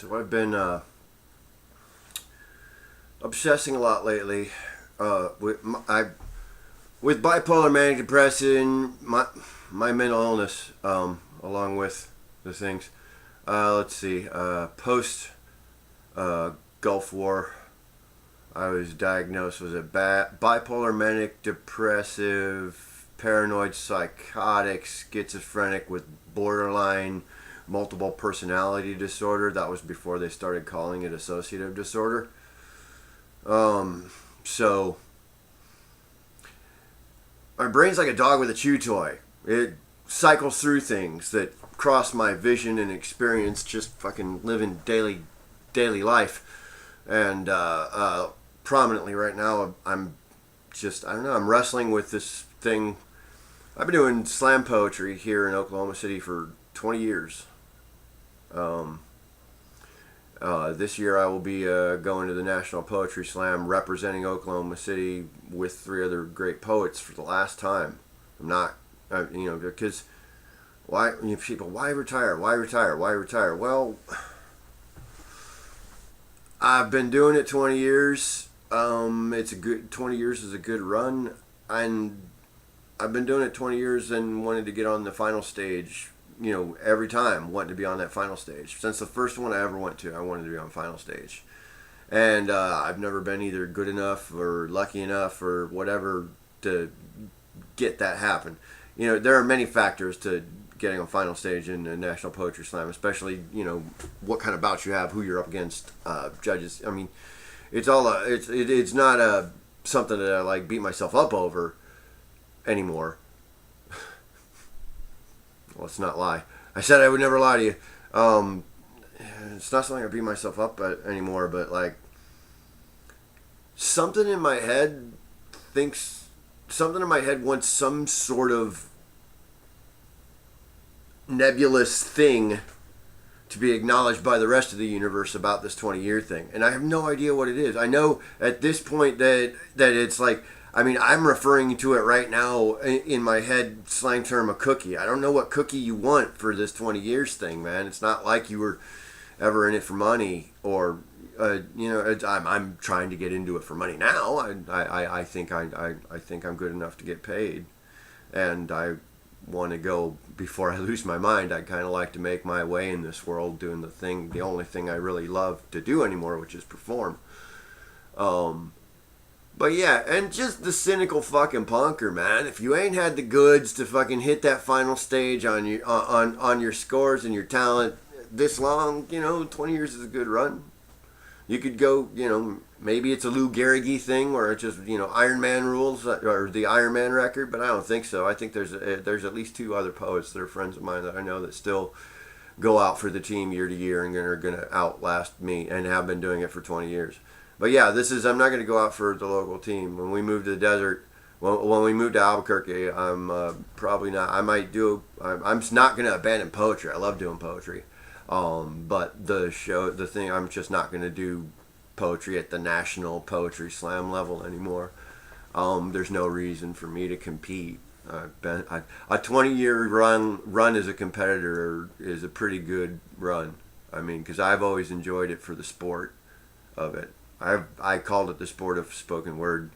So I've been obsessing a lot lately. With bipolar manic depression, my mental illness, along with the things. Let's see. Post Gulf War, I was diagnosed with a bipolar manic depressive, paranoid psychotic, schizophrenic with borderline multiple personality disorder. That was before they started calling it associative disorder. So my brain's like a dog with a chew toy. It cycles through things that cross my vision and experience, just fucking living daily life. And prominently right now, I'm wrestling with this thing. I've been doing slam poetry here in Oklahoma City for 20 years. This year I will be going to the National Poetry Slam representing Oklahoma City with 3 other great poets for the last time. I'm not, because why retire? Why retire? Why retire? Well, I've been doing it 20 years. 20 years is a good run, and I've been doing it 20 years and wanted to get on the final stage. Every time wanting to be on that final stage. Since the first one I ever went to, I wanted to be on final stage. And I've never been either good enough or lucky enough or whatever to get that happen. There are many factors to getting on final stage in a National Poetry Slam, especially, what kind of bouts you have, who you're up against, judges. I mean, it's not something that I like beat myself up over anymore. Let's not lie. I said I would never lie to you. It's not something I beat myself up at anymore, but like something in my head wants some sort of nebulous thing to be acknowledged by the rest of the universe about this 20-year thing. And I have no idea what it is. I know at this point that it's like, I'm referring to it right now in my head, slang term, a cookie. I don't know what cookie you want for this 20 years thing, man. It's not like you were ever in it for money or, I'm trying to get into it for money now. I think I'm good enough to get paid, and I want to go before I lose my mind. I kind of like to make my way in this world doing the only thing I really love to do anymore, which is perform. But yeah, and just the cynical fucking punker, man. If you ain't had the goods to fucking hit that final stage on your scores and your talent this long, 20 years is a good run. You could go, maybe it's a Lou Gehrig thing, or it's just, Iron Man rules, or the Iron Man record, but I don't think so. I think there's at least 2 other poets that are friends of mine that I know that still go out for the team year to year and are going to outlast me and have been doing it for 20 years. But yeah, I'm not going to go out for the local team. When we moved to the desert, when we moved to Albuquerque, I'm probably not. I'm not going to abandon poetry. I love doing poetry. But I'm just not going to do poetry at the National Poetry Slam level anymore. There's no reason for me to compete. A 20-year run as a competitor is a pretty good run. Because I've always enjoyed it for the sport of it. I called it the sport of spoken word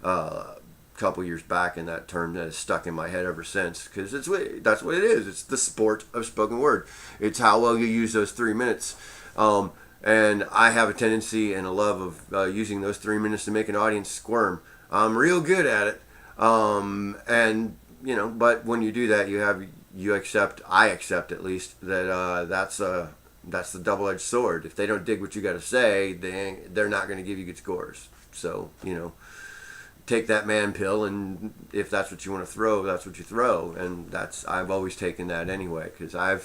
a couple years back, and that term has stuck in my head ever since, because that's what it is. It's the sport of spoken word. It's how well you use those 3 minutes. And I have a tendency and a love of using those 3 minutes to make an audience squirm. I'm real good at it. But when you do that, I accept at least that that's the double-edged sword. If they don't dig what you got to say, they're not going to give you good scores. So, take that man pill, and if that's what you want to throw, that's what you throw. And I've always taken that anyway, because I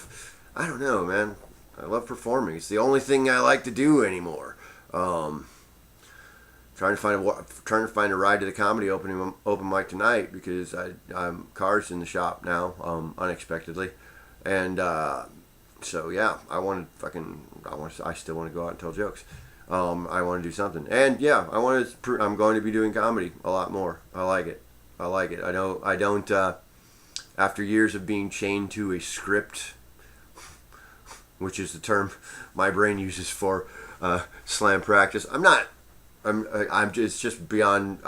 don't know, man. I love performing. It's the only thing I like to do anymore. Trying to find a ride to the comedy open mic tonight, because I'm cars in the shop now, unexpectedly, and so yeah, I still want to go out and tell jokes. I want to do something, and yeah, I'm going to be doing comedy a lot more. I like it. I don't. After years of being chained to a script, which is the term my brain uses for slam practice. It's just beyond.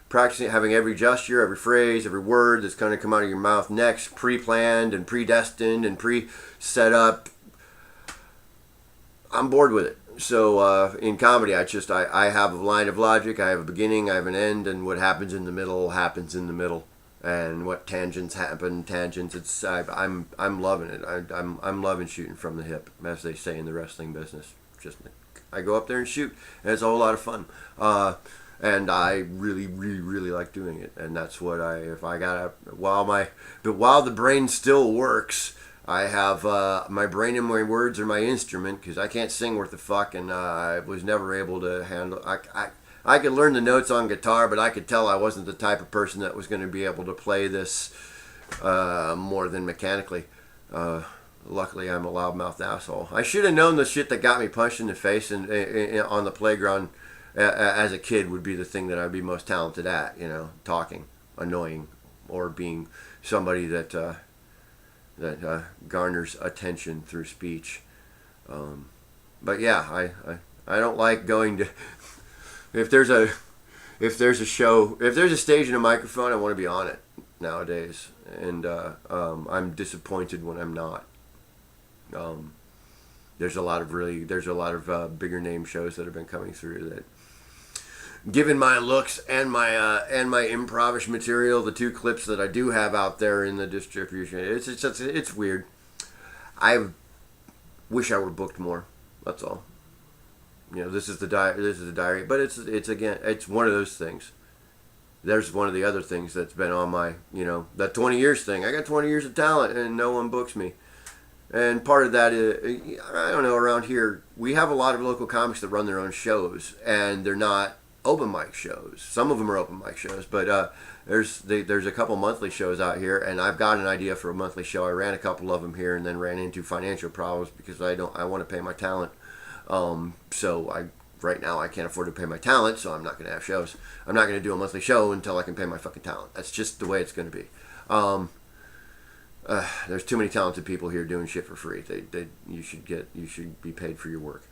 Practicing having every gesture, every phrase, every word that's going to come out of your mouth next, pre-planned and predestined and pre-set up. I'm bored with it. So in comedy, I have a line of logic. I have a beginning, I have an end, and what happens in the middle happens in the middle. And what tangents happen, tangents. I'm loving it. I'm loving shooting from the hip, as they say in the wrestling business. I go up there and shoot, and it's a whole lot of fun. And I really, really, really like doing it. And that's what while the brain still works, I have my brain and my words are my instrument, because I can't sing worth a fuck, and I was never able to handle. I could learn the notes on guitar, but I could tell I wasn't the type of person that was going to be able to play this more than mechanically. Luckily, I'm a loudmouth asshole. I should have known the shit that got me punched in the face and on the playground as a kid would be the thing that I'd be most talented at. Talking, annoying, or being somebody that garners attention through speech. But yeah, I don't like going to. If there's a show, if there's a stage and a microphone, I want to be on it nowadays, and I'm disappointed when I'm not. There's a lot of bigger name shows that have been coming through that, given my looks and my improvish material, the 2 clips that I do have out there in the distribution, it's weird. I wish I were booked more. That's all. This is the diary, but it's one of those things. There's one of the other things that's been on my, that 20 years thing. I got 20 years of talent and no one books me. And part of that is, I don't know, around here, we have a lot of local comics that run their own shows, and they're not open mic shows. Some of them are open mic shows, but there's a couple monthly shows out here, and I've got an idea for a monthly show. I ran a couple of them here and then ran into financial problems because I want to pay my talent. So right now I can't afford to pay my talent, so I'm not going to have shows. I'm not going to do a monthly show until I can pay my fucking talent. That's just the way it's going to be. There's too many talented people here doing shit for free. You should be paid for your work.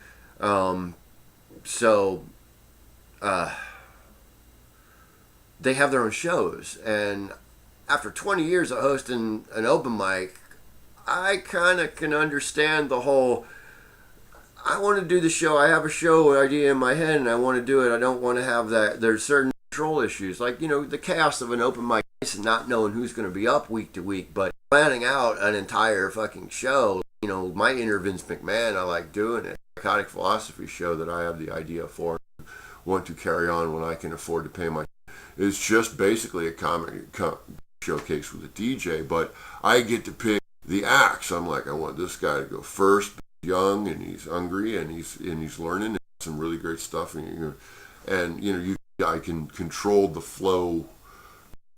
They have their own shows, and after 20 years of hosting an open mic, I kind of can understand the whole, I want to do the show, I have a show idea in my head and I want to do it. I don't want to have that. There's certain control issues, like, the chaos of an open mic and not knowing who's going to be up week to week, but planning out an entire fucking show. My inner Vince McMahon, I like doing it. Psychotic philosophy show that I have the idea for, want to carry on when I can afford to pay my. It's just basically a comedy showcase with a DJ, but I get to pick the acts. I'm like, I want this guy to go first. He's young and he's hungry and he's learning some really great stuff, and I can control the flow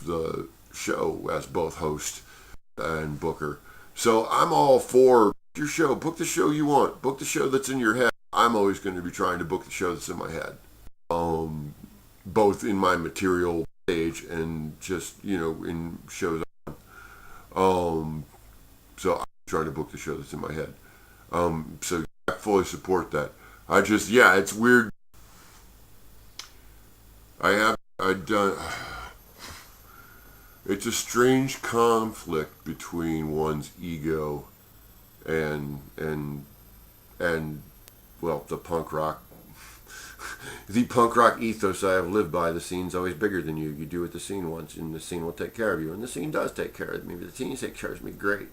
of the show as both host and booker. So I'm all for your show. Book the show you want. Book the show that's in your head. I'm always going to be trying to book the show that's in my head. Both in my material stage and just, in shows. So I'm trying to book the show that's in my head. So I fully support that. It's weird. It's a strange conflict between one's ego and the punk rock. The punk rock ethos I have lived by. The scene's always bigger than you. You do what the scene wants, and the scene will take care of you. And the scene does take care of me. The scene takes care of me great.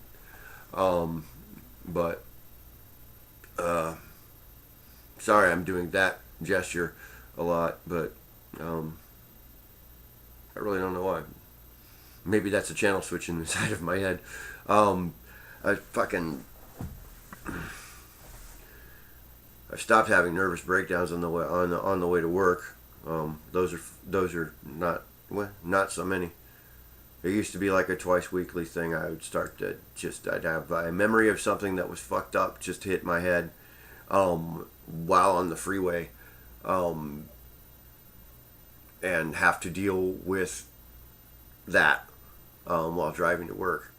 Sorry, I'm doing that gesture a lot, but I really don't know why. Maybe that's a channel switch inside of my head. I stopped having nervous breakdowns on the way to work. Those are not so many. It used to be like a twice weekly thing. I would start to I'd have a memory of something that was fucked up just hit my head while on the freeway, and have to deal with that while driving to work.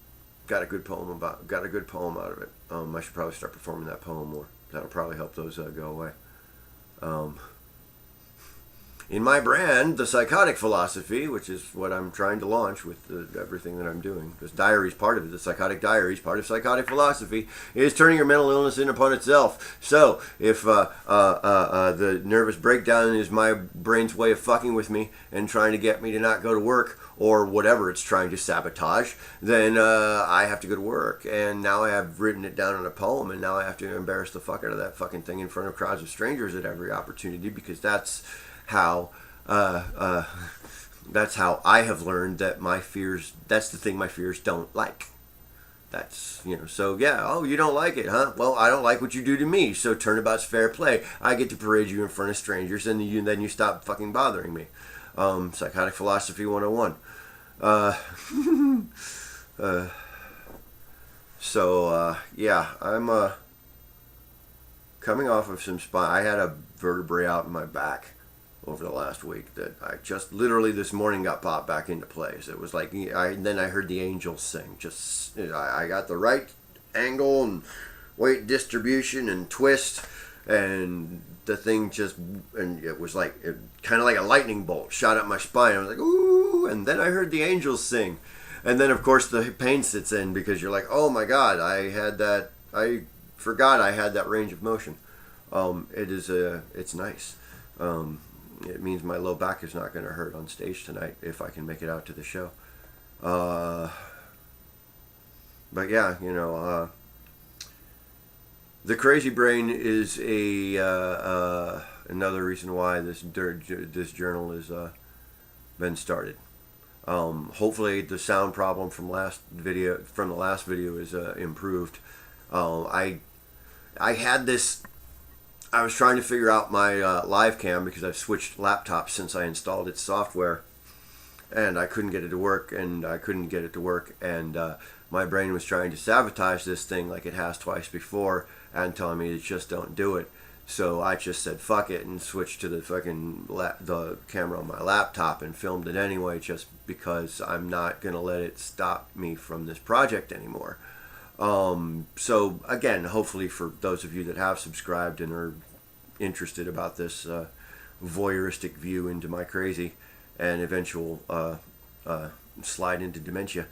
Got a good poem out of it. I should probably start performing that poem more. That'll probably help those go away. Um, in my brand, the Psychotic Philosophy, which is what I'm trying to launch with everything that I'm doing, because Diary's part of it, the Psychotic Diary is part of Psychotic Philosophy, is turning your mental illness in upon itself. So, if the nervous breakdown is my brain's way of fucking with me and trying to get me to not go to work, or whatever it's trying to sabotage, then I have to go to work. And now I have written it down in a poem, and now I have to embarrass the fuck out of that fucking thing in front of crowds of strangers at every opportunity, because that's how I have learned that my fears, that's the thing my fears don't like. That's, so yeah, oh, you don't like it, huh? Well, I don't like what you do to me, so turnabout's fair play. I get to parade you in front of strangers, and then you stop fucking bothering me. Psychotic Philosophy 101. Yeah, I'm coming off of some spine. I had a vertebrae out in my back over the last week that I just literally this morning got popped back into place. It was like then I heard the angels sing. I got the right angle and weight distribution and twist, and the thing and it was like kind of like a lightning bolt shot up my spine. I was like, ooh, and then I heard the angels sing, and then of course the pain sits in because you're like, oh my god, I forgot I had that range of motion. It's nice. It means my low back is not going to hurt on stage tonight if I can make it out to the show. But yeah, the crazy brain is another reason why this journal has been started. Hopefully the sound problem from the last video is improved. I had this. I was trying to figure out my live cam because I've switched laptops since I installed its software, and I couldn't get it to work, and my brain was trying to sabotage this thing like it has twice before and telling me to just don't do it. So I just said fuck it and switched to the fucking the camera on my laptop and filmed it anyway, just because I'm not gonna let it stop me from this project anymore. So again, hopefully for those of you that have subscribed and are interested about this voyeuristic view into my crazy and eventual slide into dementia,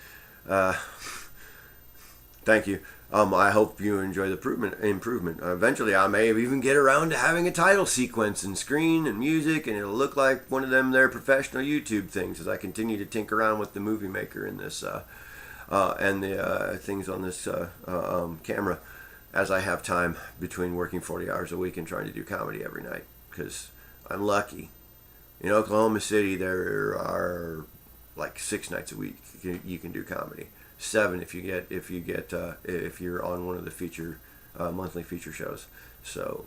thank you. I hope you enjoy the improvement. Eventually I may even get around to having a title sequence and screen and music, and it'll look like one of them their professional YouTube things as I continue to tinker around with the movie maker in this and the things on this camera as I have time between working 40 hours a week and trying to do comedy every night, because I'm lucky. In Oklahoma City there are like 6 nights a week you can do comedy. 7 if you're on one of the monthly feature shows. So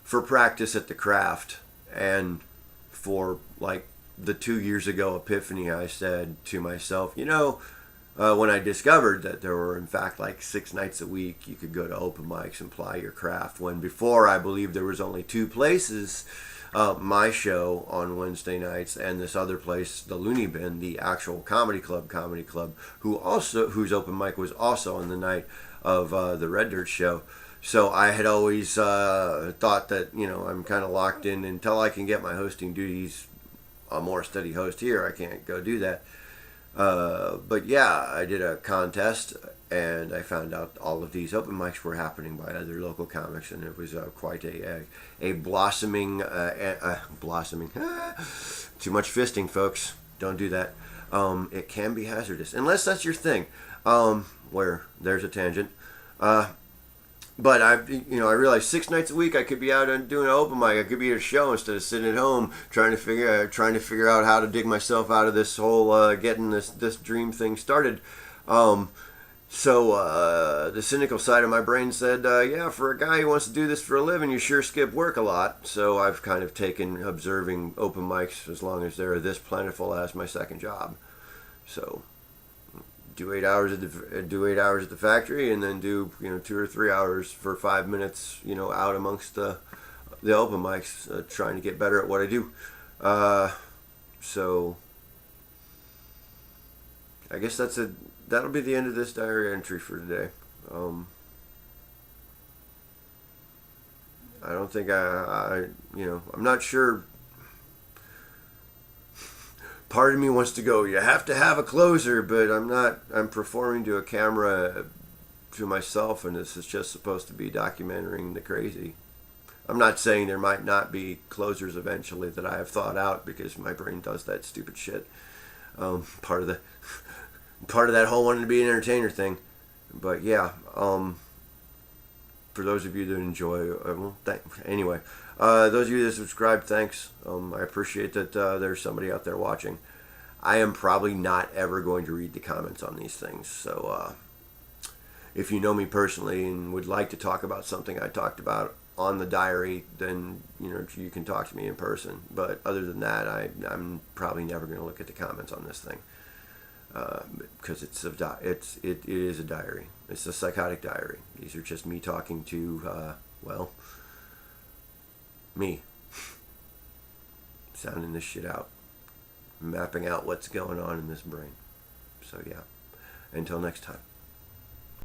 for practice at the craft, and for like the 2 years ago epiphany, I said to myself, when I discovered that there were in fact like 6 nights a week you could go to open mics and ply your craft, when before I believed there was only 2 places, my show on Wednesday nights and this other place, the Looney Bin, the actual comedy club, whose open mic was also on the night of the Red Dirt show. So I had always thought that I'm kind of locked in until I can get my hosting duties. A more steady host here, I can't go do that. But yeah, I did a contest and I found out all of these open mics were happening by other local comics, and it was quite a blossoming too much fisting, folks, don't do that. It can be hazardous unless that's your thing, where there's a tangent. But I realized 6 nights a week I could be out and doing an open mic. I could be at a show instead of sitting at home trying to figure out how to dig myself out of this whole getting this dream thing started. So the cynical side of my brain said, yeah, for a guy who wants to do this for a living, you sure skip work a lot. So I've kind of taken observing open mics, as long as they're this plentiful, as my second job. So do 8 hours at the factory, and then do 2 or 3 hours for 5 minutes out amongst the open mics, trying to get better at what I do. So I guess that'll be the end of this diary entry for today. I don't think I'm not sure. Part of me wants to go, you have to have a closer, but I'm not. I'm performing to a camera to myself, and this is just supposed to be documenting the crazy. I'm not saying there might not be closers eventually that I have thought out, because my brain does that stupid shit. Part of the part of that whole wanting to be an entertainer thing. But yeah, for those of you that enjoy, anyway, those of you that subscribe, thanks. I appreciate that there's somebody out there watching. I am probably not ever going to read the comments on these things, so if you know me personally and would like to talk about something I talked about on the diary, then you can talk to me in person. But other than that, I'm probably never going to look at the comments on this thing, because it is a diary. It's a psychotic diary. These are just me talking to me, sounding this shit out, mapping out what's going on in this brain. So yeah, until next time.